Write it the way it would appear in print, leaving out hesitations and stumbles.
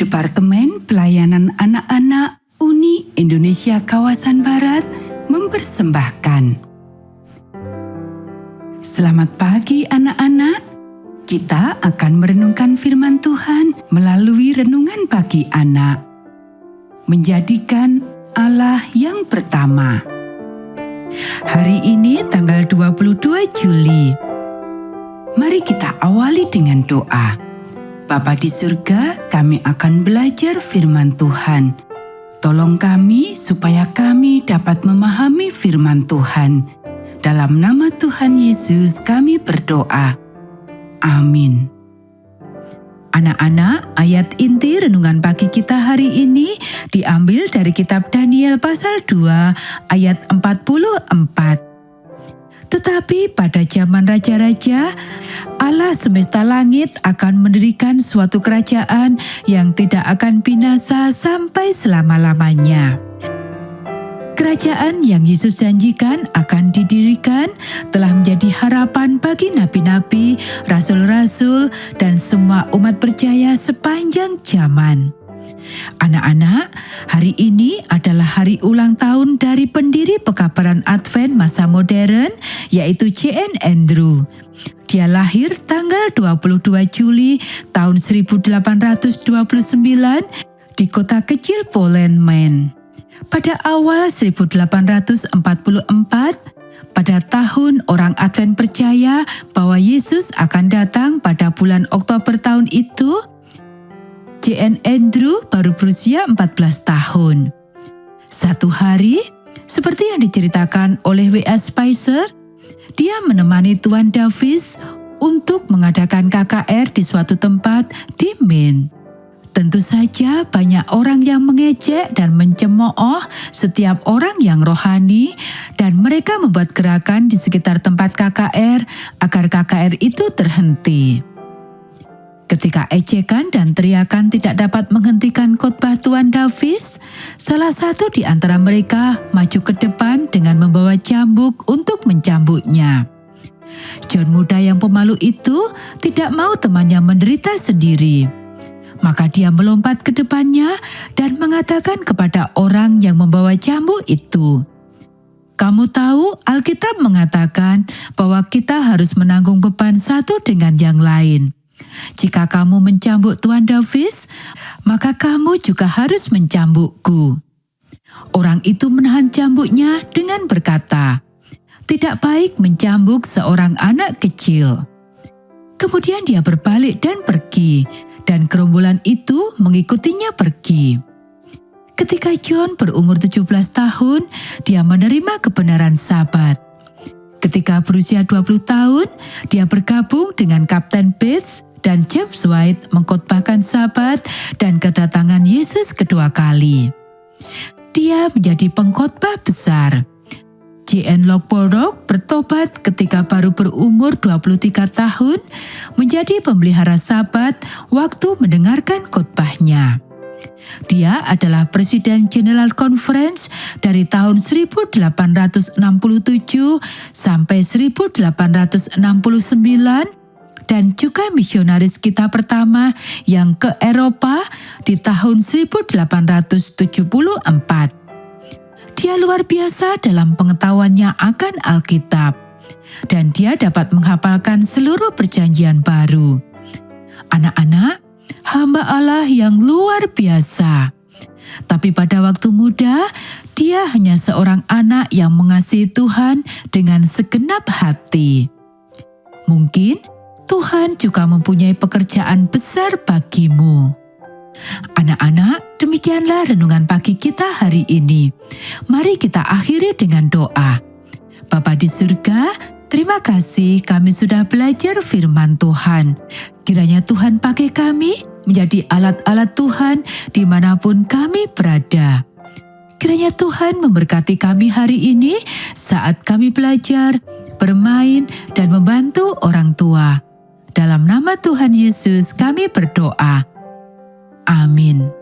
Departemen Pelayanan Anak-anak Uni Indonesia Kawasan Barat mempersembahkan. Selamat pagi anak-anak. Kita akan merenungkan firman Tuhan melalui renungan pagi anak. Menjadikan Allah yang pertama. Hari ini tanggal 22 Juli. Mari kita awali dengan doa. Bapa di surga, kami akan belajar firman Tuhan. Tolong kami supaya kami dapat memahami firman Tuhan. Dalam nama Tuhan Yesus kami berdoa. Amin. Anak-anak, ayat inti renungan pagi kita hari ini diambil dari kitab Daniel pasal 2 ayat 44. Tetapi pada zaman raja-raja, Allah semesta langit akan mendirikan suatu kerajaan yang tidak akan binasa sampai selama-lamanya. Kerajaan yang Yesus janjikan akan didirikan telah menjadi harapan bagi nabi-nabi, rasul-rasul, dan semua umat percaya sepanjang zaman. Anak-anak, hari ini adalah hari ulang tahun dari pendiri pekabaran Advent masa modern, yaitu J.N. Andrew. Dia lahir tanggal 22 Juli tahun 1829 di kota kecil Poland, Maine. Pada awal 1844, pada tahun orang Advent percaya bahwa Yesus akan datang pada bulan Oktober tahun itu, J.N. Andrew baru berusia 14 tahun. Satu hari, seperti yang diceritakan oleh W.A. Spicer, dia menemani Tuan Davis untuk mengadakan KKR di suatu tempat di Maine. Tentu saja banyak orang yang mengejek dan mencemooh setiap orang yang rohani, dan mereka membuat gerakan di sekitar tempat KKR agar KKR itu terhenti. Ketika ejekan dan teriakan tidak dapat menghentikan khotbah Tuan Davis, salah satu di antara mereka maju ke depan dengan membawa cambuk untuk mencambuknya. John muda yang pemalu itu tidak mau temannya menderita sendiri. Maka dia melompat ke depannya dan mengatakan kepada orang yang membawa cambuk itu, "Kamu tahu Alkitab mengatakan bahwa kita harus menanggung beban satu dengan yang lain. Jika kamu mencambuk Tuan Davis, maka kamu juga harus mencambukku." Orang itu menahan cambuknya dengan berkata, "Tidak baik mencambuk seorang anak kecil." Kemudian dia berbalik dan pergi, dan gerombolan itu mengikutinya pergi. Ketika John berumur 17 tahun, dia menerima kebenaran Sabat. Ketika berusia 20 tahun, dia bergabung dengan Kapten Bates dan James White mengkhotbahkan Sabat dan kedatangan Yesus kedua kali. Dia menjadi pengkhotbah besar. J.N. Lockborough bertobat ketika baru berumur 23 tahun, menjadi pemelihara Sabat waktu mendengarkan khotbahnya. Dia adalah Presiden General Conference dari tahun 1867 sampai 1869, dan juga misionaris kita pertama yang ke Eropa di tahun 1874. Dia luar biasa dalam pengetahuannya akan Alkitab, dan dia dapat menghafalkan seluruh perjanjian baru. Anak-anak, hamba Allah yang luar biasa. Tapi pada waktu muda, dia hanya seorang anak yang mengasihi Tuhan dengan segenap hati. Mungkin Tuhan juga mempunyai pekerjaan besar bagimu. Anak-anak, demikianlah renungan pagi kita hari ini. Mari kita akhiri dengan doa. Bapa di surga, terima kasih kami sudah belajar firman Tuhan. Kiranya Tuhan pakai kami menjadi alat-alat Tuhan dimanapun kami berada. Kiranya Tuhan memberkati kami hari ini saat kami belajar, bermain, dan membantu orang tua. Dalam nama Tuhan Yesus kami berdoa. Amin.